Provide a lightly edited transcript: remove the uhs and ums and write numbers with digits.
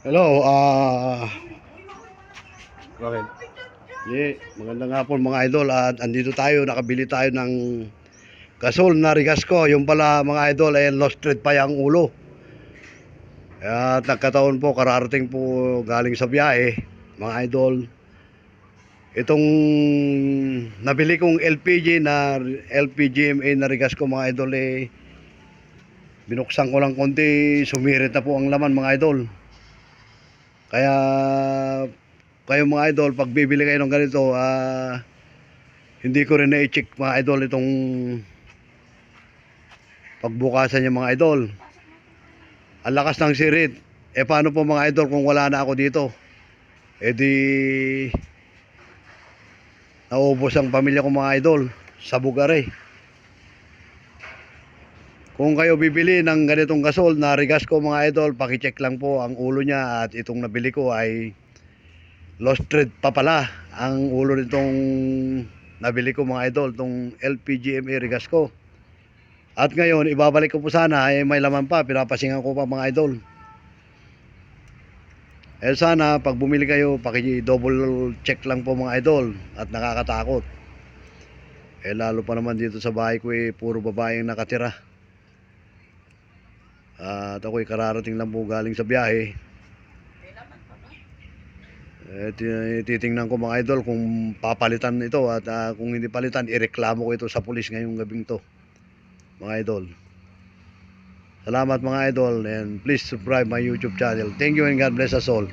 Hello, bakit? Magandang hapon mga idol at andito tayo, nakabili tayo ng gasol na Rigasco. Yung pala mga idol ay lost thread pa yung ulo. At nagkataon po, kararating po galing sa biyahe, mga idol. Itong nabili kong LPGMA na Rigasco mga idol binuksan ko lang konti, sumirit na po ang laman mga idol. Kaya kayo mga idol, pag bibili kayo ng ganito, hindi ko rin na-check mga idol itong pagbukasan niya mga idol. Ang lakas ng sirit. Paano po mga idol kung wala na ako dito? Di naubos ang pamilya ko mga idol sa bugare. Kung kayo bibili ng ganitong gasol na Rigasco mga idol, pakicheck lang po ang ulo niya. At itong nabili ko ay lost thread pa pala ang ulo nitong nabili ko mga idol, itong LPGMA Rigasco. At ngayon, ibabalik ko po sana ay may laman pa, pinapasingan ko pa mga idol. Sana pag bumili kayo, paki-double check lang po mga idol at nakakatakot. Lalo pa naman dito sa bahay ko puro babaeng nakatira. At ako'y kararating lang po galing sa biyahe. Titingnan ko mga idol kung papalitan ito at kung hindi palitan, ireklamo ko ito sa pulis ngayong gabing to mga idol. Salamat mga idol, and please subscribe my YouTube channel. Thank you and God bless us all.